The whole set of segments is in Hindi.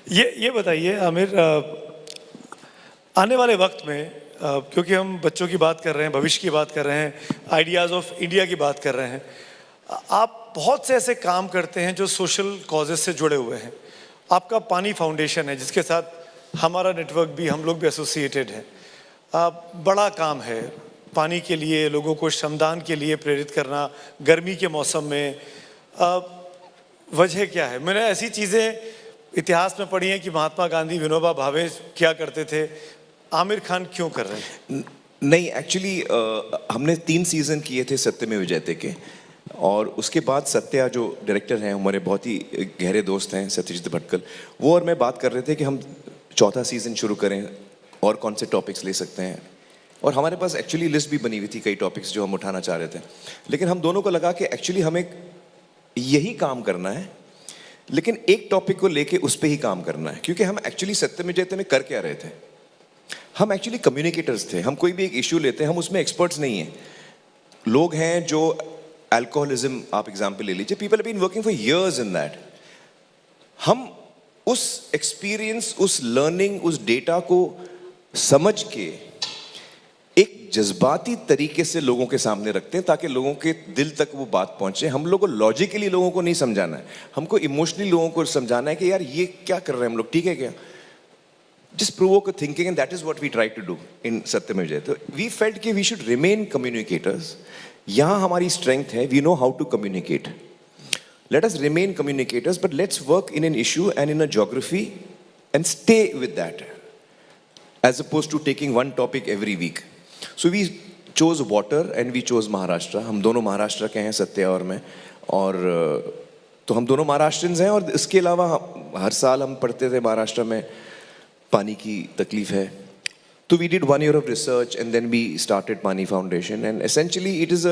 ये बताइए आमिर, आने वाले वक्त में क्योंकि हम बच्चों की बात कर रहे हैं, भविष्य की बात कर रहे हैं, आइडियाज़ ऑफ इंडिया की बात कर रहे हैं, आप बहुत से ऐसे काम करते हैं जो सोशल कॉजेज से जुड़े हुए हैं। आपका पानी फाउंडेशन है जिसके साथ हमारा नेटवर्क भी, हम लोग भी एसोसिएटेड हैं। बड़ा काम है पानी के लिए, लोगों को श्रमदान के लिए प्रेरित करना गर्मी के मौसम में। वजह क्या है? मैंने ऐसी चीज़ें इतिहास में पढ़ी हैं कि महात्मा गांधी, विनोबा भावे क्या करते थे, आमिर खान क्यों कर रहे हैं? नहीं, एक्चुअली हमने 3 सीज़न किए थे सत्यमेव जयते के, और उसके बाद सत्या जो डायरेक्टर हैं, हमारे बहुत ही गहरे दोस्त हैं, सत्यजीत भटकल, वो और मैं बात कर रहे थे कि हम चौथा सीज़न शुरू करें और कौन से टॉपिक्स ले सकते हैं। और हमारे पास एक्चुअली लिस्ट भी बनी हुई थी कई टॉपिक्स जो हम उठाना चाह रहे थे, लेकिन हम दोनों को लगा कि एक्चुअली हमें यही काम करना है, लेकिन एक टॉपिक को लेके उस पर ही काम करना है। क्योंकि हम एक्चुअली सत्यमेव जयते में कर क्या रहे थे, हम एक्चुअली कम्युनिकेटर्स थे। हम कोई भी एक इशू लेते हैं, हम उसमें एक्सपर्ट्स नहीं हैं। लोग हैं जो अल्कोहलिज्म, आप एग्जाम्पल ले लीजिए, people have been working for years in that. हम उस एक्सपीरियंस, उस लर्निंग, उस डेटा को समझ के एक जज्बाती तरीके से लोगों के सामने रखते हैं ताकि लोगों के दिल तक वो बात पहुंचे। हम लोगों को लॉजिकली लोगों को नहीं समझाना है, हमको इमोशनली लोगों को समझाना है कि यार ये क्या कर रहे हैं हम लोग, ठीक है क्या? Just provoke a thinking, and that is what we try to do in Satyam Vijay. We felt कि we should remain communicators. यहाँ हमारी strength है, we know how to communicate. Let us remain communicators, but let's work in an issue and in a geography and stay with that, as opposed to taking one topic every week. So we chose water and we chose Maharashtra. हम दोनों महाराष्ट्र के हैं, सत्या और मैं, और तो हम दोनों महाराष्ट्रियंस हैं। और इसके अलावा हर साल हम पढ़ते थे महाराष्ट्र में पानी की तकलीफ है, तो we did 1 year of research and then we started Paani foundation. And essentially it is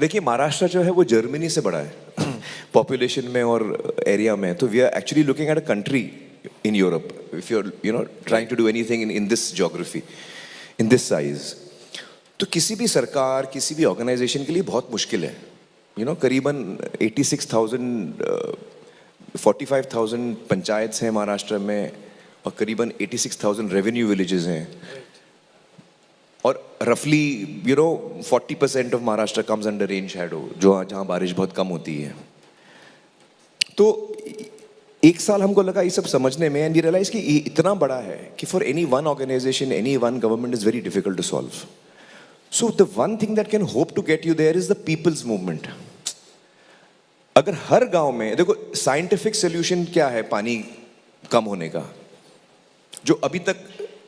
देखिए, महाराष्ट्र जो है वो जर्मनी से बड़ा है पॉपुलेशन में और एरिया में, तो we are actually looking at a country in Europe if you are trying to do anything in this geography, in this size. तो किसी भी सरकार, किसी भी ऑर्गेनाइजेशन के लिए बहुत मुश्किल है। करीबन 45,000 पंचायत हैं महाराष्ट्र में, और करीबन 86,000 रेवेन्यू विलेजेस हैं, और रफली 40% of Maharashtra comes under rain shadow, जहाँ बारिश बहुत कम होती है। तो एक साल हमको लगा ये सब समझने में, एंड वी रियलाइज कि ये इतना बड़ा है कि for any one organisation, any one government is very difficult to solve. So the one thing that can hope to get you there is the people's movement. अगर हर गांव में, देखो साइंटिफिक सोल्यूशन क्या है पानी कम होने का, जो अभी तक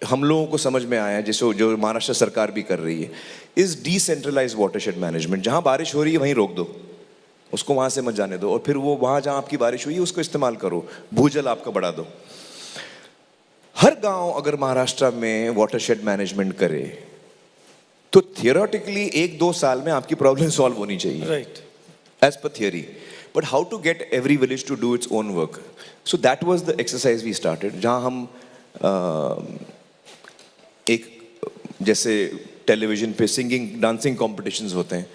हम लोगों को समझ में आया है, जिसको जो महाराष्ट्र सरकार भी कर रही है, इज डिसेंट्रलाइज्ड वाटरशेड मैनेजमेंट। जहां बारिश हो रही है वहीं रोक दो, उसको वहां से मत जाने दो, और फिर वो वहां जहां आपकी बारिश हुई है उसको इस्तेमाल करो, भूजल आपका बढ़ा दो। हर गांव अगर महाराष्ट्र में वाटरशेड मैनेजमेंट करे तो थियोरेटिकली 1-2 साल में आपकी प्रॉब्लम सॉल्व होनी चाहिए, right, as per theory. But how to get every village to do its own work? So that was the exercise we started. जहाँ हम एक जैसे टेलीविजन पे सिंगिंग डांसिंग कॉम्पिटिशन्स होते हैं,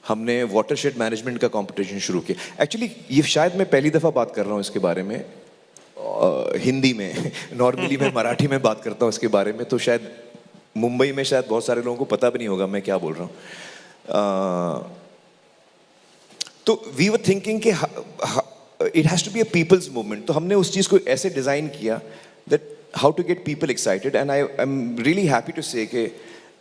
हमने वाटरशेड मैनेजमेंट का कॉम्पिटिशन शुरू किया। एक्चुअली ये शायद मैं पहली दफ़ा बात कर रहा हूँ इसके बारे में हिंदी में। नॉर्मली मैं मराठी में बात करता हूँ इसके बारे में, तो शायद मुंबई में शायद बहुत सारे लोगों को पता भी नहीं होगा मैं क्या बोल रहा हूँ। तो वी वर थिंकिंग कि it has to be a people's movement. तो हमने उस चीज़ को ऐसे डिज़ाइन किया that how to get people excited. And I am really happy to say कि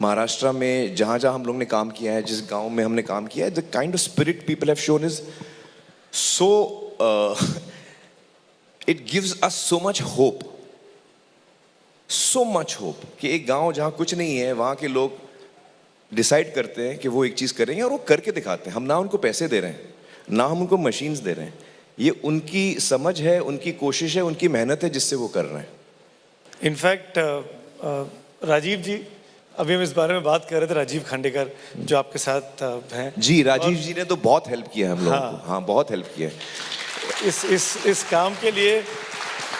महाराष्ट्र में जहाँ जहाँ हम लोग ने काम किया है, जिस गांव में हमने काम किया है, the kind of spirit people have shown is so, it gives us so much hope, so much hope कि एक गांव जहाँ कुछ नहीं है वहाँ के लोग डिसाइड करते हैं कि वो एक चीज़ करेंगे और वो करके दिखाते हैं। हम ना उनको पैसे दे रहे हैं, ना हम उनको मशीन्स दे रहे हैं, ये उनकी समझ है, उनकी कोशिश है, उनकी मेहनत है जिससे वो कर रहे हैं। इनफैक्ट राजीव जी, अभी हम इस बारे में बात कर रहे थे, राजीव खांडेकर जो आपके साथ हैं। जी, राजीव जी ने तो बहुत हेल्प किया हम लोगों को। हाँ, बहुत हेल्प किया इस काम के लिए।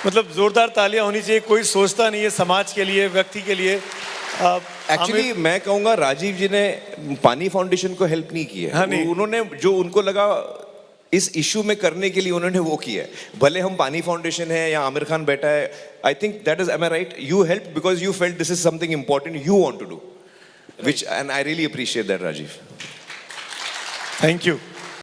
मतलब जोरदार तालियां होनी चाहिए। कोई सोचता नहीं है समाज के लिए, व्यक्ति के लिए। एक्चुअली मैं कहूँगा राजीव जी ने पानी फाउंडेशन को हेल्प नहीं की है। हाँ, नहीं। उन्होंने जो उनको लगा इस इशू में करने के लिए उन्होंने वो किया है. भले हम पानी फाउंडेशन है या आमिर खान बैठा है, I think that is, am I right, you help because you felt this is something important you want to do, which and I really appreciate that, Rajiv. Thank you.